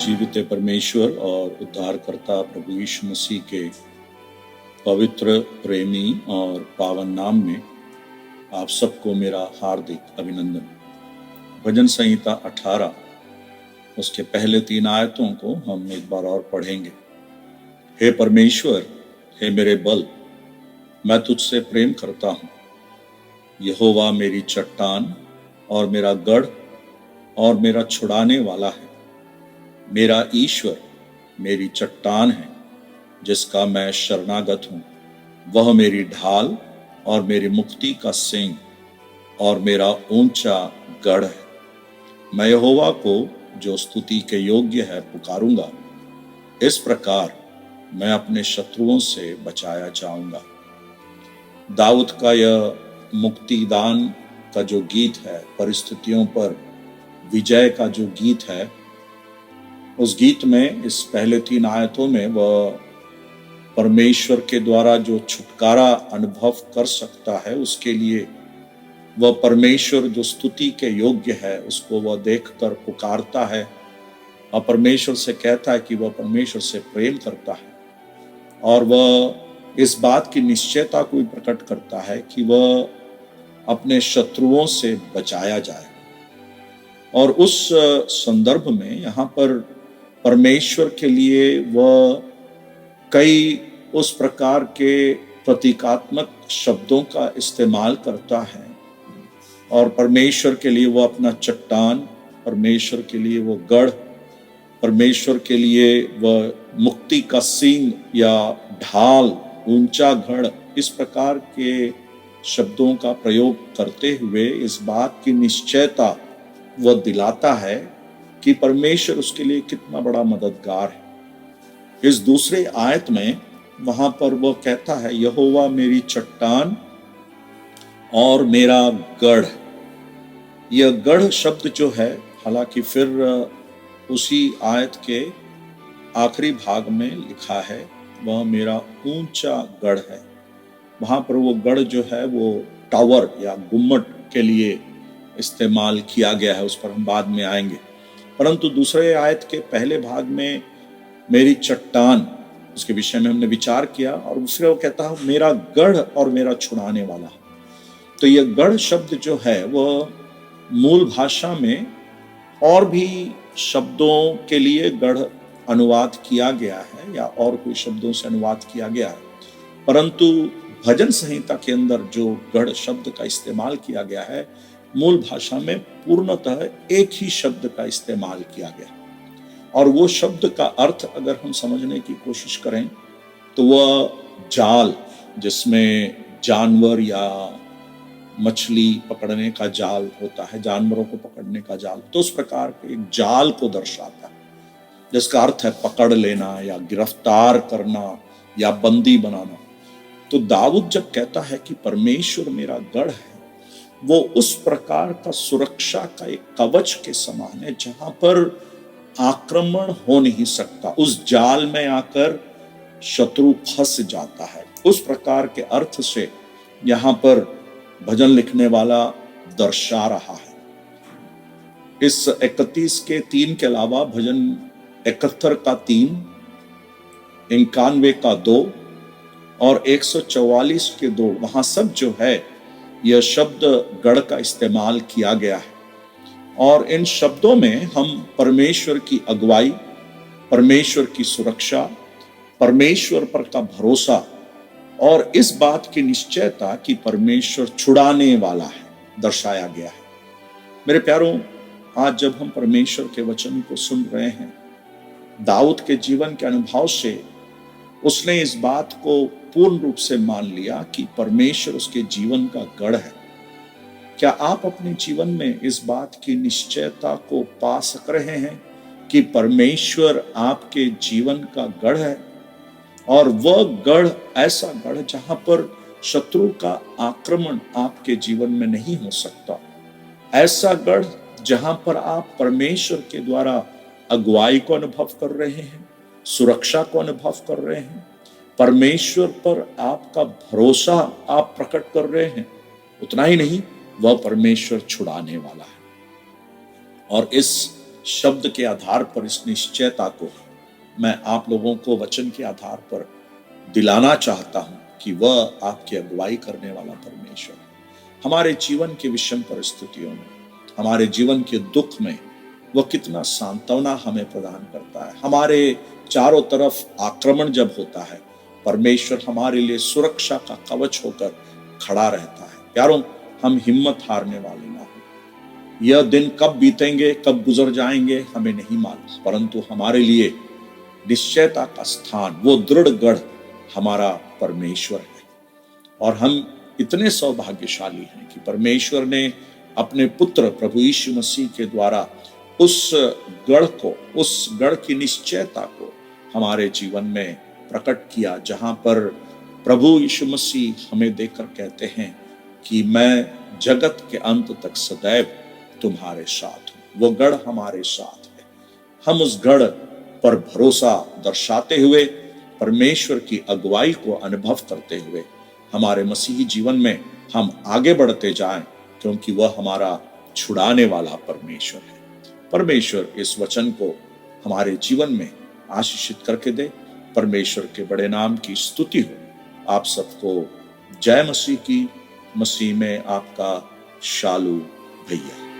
जीवित परमेश्वर और उद्धारकर्ता प्रभु यीशु मसीह के पवित्र, प्रेमी और पावन नाम में आप सबको मेरा हार्दिक अभिनंदन। भजन संहिता 18 उसके पहले 3 आयतों को हम एक बार और पढ़ेंगे। हे परमेश्वर, हे मेरे बल, मैं तुझसे प्रेम करता हूँ। यहोवा मेरी चट्टान और मेरा गढ़ और मेरा छुड़ाने वाला है। मेरा ईश्वर मेरी चट्टान है जिसका मैं शरणागत हूँ। वह मेरी ढाल और मेरी मुक्ति का सिंह और मेरा ऊंचा गढ़ है। मैं यहोवा को जो स्तुति के योग्य है पुकारूंगा। इस प्रकार मैं अपने शत्रुओं से बचाया जाऊंगा। दाऊद का यह मुक्तिदान का जो गीत है, परिस्थितियों पर विजय का जो गीत है, उस गीत में इस पहले 3 आयतों में वह परमेश्वर के द्वारा जो छुटकारा अनुभव कर सकता है, उसके लिए वह परमेश्वर जो स्तुति के योग्य है उसको वह देखकर पुकारता है और परमेश्वर से कहता है कि वह परमेश्वर से प्रेम करता है। और वह इस बात की निश्चयता को भी प्रकट करता है कि वह अपने शत्रुओं से बचाया जाए। और उस संदर्भ में यहाँ पर परमेश्वर के लिए वह कई उस प्रकार के प्रतीकात्मक शब्दों का इस्तेमाल करता है। और परमेश्वर के लिए वह अपना चट्टान, परमेश्वर के लिए वो गढ़, परमेश्वर के लिए वह मुक्ति का सींग या ढाल, ऊंचा गढ़, इस प्रकार के शब्दों का प्रयोग करते हुए इस बात की निश्चयता वह दिलाता है कि परमेश्वर उसके लिए कितना बड़ा मददगार है। इस दूसरे आयत में वहां पर वह कहता है, यहोवा मेरी चट्टान और मेरा गढ़। यह गढ़ शब्द जो है, हालांकि फिर उसी आयत के आखिरी भाग में लिखा है वह मेरा ऊंचा गढ़ है। वहां पर वो गढ़ जो है वो टावर या गुम्मट के लिए इस्तेमाल किया गया है, उस पर हम बाद में आएंगे। परंतु दूसरे आयत के पहले भाग में मेरी चट्टान, उसके विषय में हमने विचार किया और दूसरे वो कहता है मेरा गढ़ और मेरा छुड़ाने वाला। तो यह गढ़ शब्द जो है वह मूल भाषा में और भी शब्दों के लिए गढ़ अनुवाद किया गया है या और कोई शब्दों से अनुवाद किया गया है, परंतु भजन संहिता के अंदर जो गढ़ शब्द का इस्तेमाल किया गया है, मूल भाषा में पूर्णतः एक ही शब्द का इस्तेमाल किया गया। और वो शब्द का अर्थ अगर हम समझने की कोशिश करें तो वह जाल, जिसमें जानवर या मछली पकड़ने का जाल होता है, जानवरों को पकड़ने का जाल, तो उस प्रकार के एक जाल को दर्शाता है जिसका अर्थ है पकड़ लेना या गिरफ्तार करना या बंदी बनाना। तो दाऊद जब कहता है कि परमेश्वर मेरा गढ़ है, वो उस प्रकार का सुरक्षा का एक कवच के समान है जहां पर आक्रमण हो नहीं सकता, उस जाल में आकर शत्रु फंस जाता है। उस प्रकार के अर्थ से यहां पर भजन लिखने वाला दर्शा रहा है। इस 31 के 3 के अलावा भजन 71 का 3, 91 का 2 और 144 के 2, वहां सब जो है यह शब्द गढ़ का इस्तेमाल किया गया है। और इन शब्दों में हम परमेश्वर की अगुवाई, परमेश्वर की सुरक्षा, परमेश्वर पर का भरोसा और इस बात की निश्चयता कि परमेश्वर छुड़ाने वाला है दर्शाया गया है। मेरे प्यारों, आज जब हम परमेश्वर के वचन को सुन रहे हैं, दाऊद के जीवन के अनुभव से उसने इस बात को पूर्ण रूप से मान लिया कि परमेश्वर उसके जीवन का गढ़ है। क्या आप अपने जीवन में इस बात की निश्चयता को पा सक रहे हैं कि परमेश्वर आपके जीवन का गढ़ है? और वह गढ़ ऐसा गढ़ जहां पर शत्रु का आक्रमण आपके जीवन में नहीं हो सकता, ऐसा गढ़ जहां पर आप परमेश्वर के द्वारा अगुवाई को अनुभव कर रहे हैं, सुरक्षा को अनुभव कर रहे हैं, परमेश्वर पर आपका भरोसा आप प्रकट कर रहे हैं। उतना ही नहीं, वह परमेश्वर छुड़ाने वाला है। और इस शब्द के आधार पर इस निश्चयता को मैं आप लोगों को वचन के आधार पर दिलाना चाहता हूं कि वह आपकी अगुवाई करने वाला परमेश्वर हमारे जीवन के विषम परिस्थितियों में, हमारे जीवन के दुख में वह कितना सांत्वना हमें प्रदान करता है। हमारे चारों तरफ आक्रमण जब होता है, परमेश्वर हमारे लिए सुरक्षा का कवच होकर खड़ा रहता है। प्यारों, हम हिम्मत हारने वाले ना हो। यह दिन कब बीतेंगे, कब गुजर जाएंगे, हमें नहीं मालूम, परंतु हमारे लिए निश्चयता का स्थान, वो दृढ़ गढ़ हमारा परमेश्वर है। और हम इतने सौभाग्यशाली हैं कि परमेश्वर ने अपने पुत्र प्रभु यीशु मसीह के द्वारा उस गढ़ की निश्चयता को हमारे जीवन में प्रकट किया, जहां पर प्रभु यीशु मसीह हमें देखकर कहते हैं कि मैं जगत के अंत तक सदैव तुम्हारे साथ हूं। वो गढ़ हमारे साथ है। हम उस गढ़ पर भरोसा दर्शाते हुए, परमेश्वर की अगुवाई को अनुभव करते हुए हमारे मसीही जीवन में हम आगे बढ़ते जाएं, क्योंकि वह हमारा छुड़ाने वाला परमेश्वर है। परमेश्वर इस वचन को हमारे जीवन में आशीषित करके दे। परमेश्वर के बड़े नाम की स्तुति हो। आप सबको जय मसीह की। मसीह में आपका शालू भैया।